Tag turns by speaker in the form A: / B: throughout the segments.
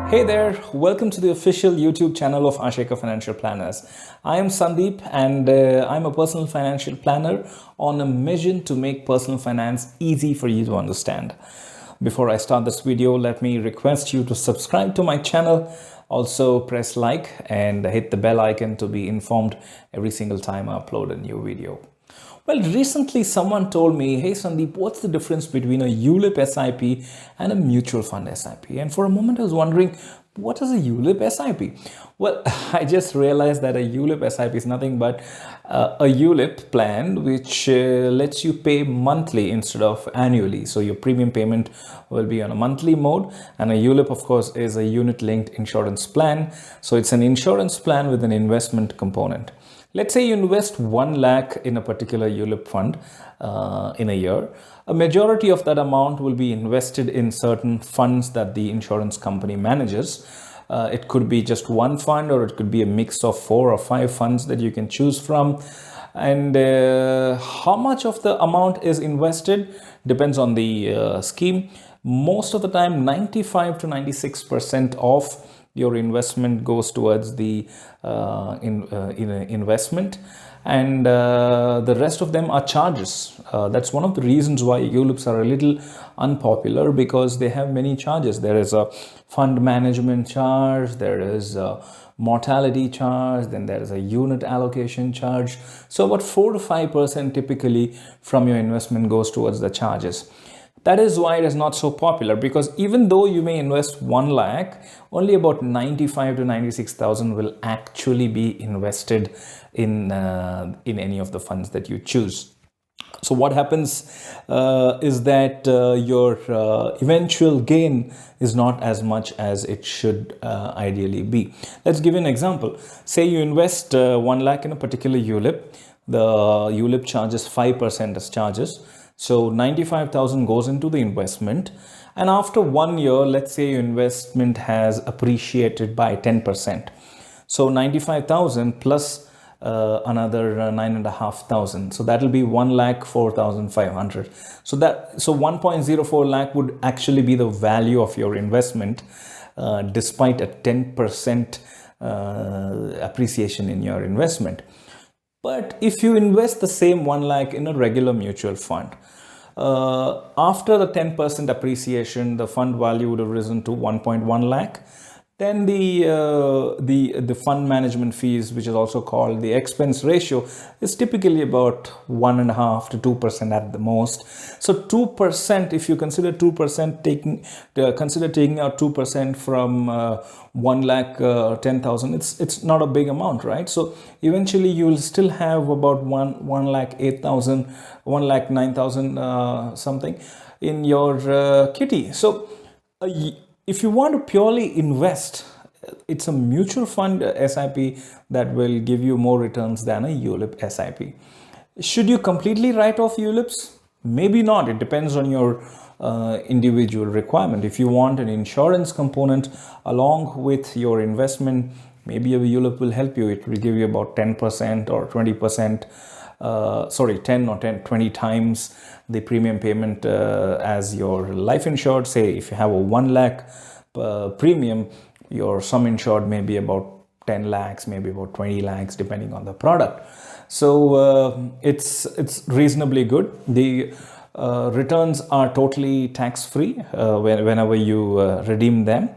A: Hey there, welcome to the official YouTube channel of Ashika Financial Planners. I am Sandeep and I'm a personal financial planner on a mission to make personal finance easy for you to understand. Before I start this video, let me request you to subscribe to my channel. Also press like and hit the bell icon to be informed every single time I upload a new video. Well, recently someone told me, hey Sandeep, what's the difference between a ULIP SIP and a mutual fund SIP? And for a moment I was wondering, what is a ULIP SIP? Well, I just realized that a ULIP SIP is nothing but a ULIP plan which lets you pay monthly instead of annually. So your premium payment will be on a monthly mode, and a ULIP of course is a unit linked insurance plan. So it's an insurance plan with an investment component. Let's say you invest 1 lakh in a particular ULIP fund in a year. A majority of that amount will be invested in certain funds that the insurance company manages. It could be just one fund, or it could be a mix of 4 or 5 funds that you can choose from. And how much of the amount is invested depends on the scheme. Most of the time, 95 to 96% of your investment goes towards the investment, and the rest of them are charges. That's one of the reasons why ULIPs are a little unpopular, because they have many charges. There is a fund management charge, there is a mortality charge, then there is a unit allocation charge. So about 4 to 5% typically from your investment goes towards the charges. That is why it is not so popular, because even though you may invest 1 lakh, only about 95 to 96,000 will actually be invested in any of the funds that you choose. So what happens is that your eventual gain is not as much as it should ideally be. Let's give you an example. Say you invest 1 lakh in a particular ULIP. The ULIP charges 5% as charges. So 95,000 goes into the investment, and after 1 year, let's say your investment has appreciated by 10%. So 95,000 plus another 9,500. So that will be 1,04,500. So 1.04 lakh would actually be the value of your investment, despite a 10% appreciation in your investment. But if you invest the same 1 lakh in a regular mutual fund, after the 10% appreciation, the fund value would have risen to 1.1 lakh. Then the fund management fees, which is also called the expense ratio, is typically about 1.5 to 2% at the most. So 2%, if you consider 2% consider taking out 2% from 1 lakh 10,000, it's not a big amount, right? So eventually you will still have about 1 lakh 8,000, 1 lakh 9,000 something in your kitty. So if you want to purely invest, it's a mutual fund SIP that will give you more returns than a ULIP SIP. Should you completely write off ULIPs? Maybe not. It depends on your individual requirement. If you want an insurance component along with your investment, maybe a ULIP will help you. It will give you about 10% or 20%. 10 or 20 times the premium payment as your life insured. Say if you have a 1 lakh premium, your sum insured may be about 10 lakhs, maybe about 20 lakhs, depending on the product. So it's reasonably good. The returns are totally tax-free whenever you redeem them,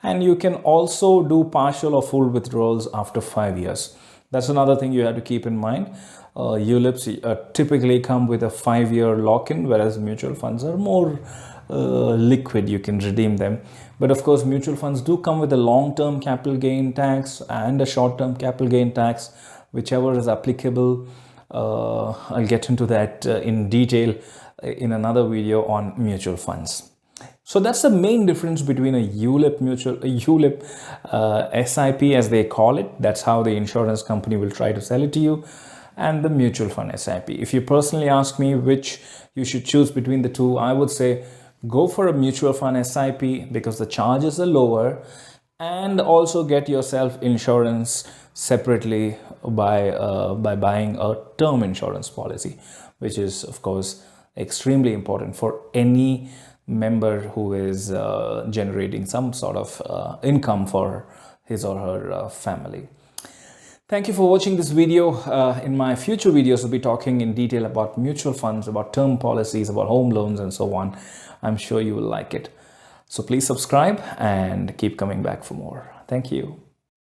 A: and you can also do partial or full withdrawals after 5 years. That's another thing you have to keep in mind. ULIPs typically come with a 5-year lock-in, whereas mutual funds are more liquid. You can redeem them. But of course, mutual funds do come with a long-term capital gain tax and a short-term capital gain tax, whichever is applicable. I'll get into that in detail in another video on mutual funds. So that's the main difference between a ULIP SIP, as they call it. That's how the insurance company will try to sell it to you, and the mutual fund SIP. If you personally ask me which you should choose between the two, I would say go for a mutual fund SIP, because the charges are lower, and also get yourself insurance separately by buying a term insurance policy, which is of course extremely important for any member who is generating some sort of income for his or her family. Thank you for watching this video. In my future videos, we'll be talking in detail about mutual funds, about term policies, about home loans, and so on. I'm sure you will like it. So please subscribe and keep coming back for more. Thank you.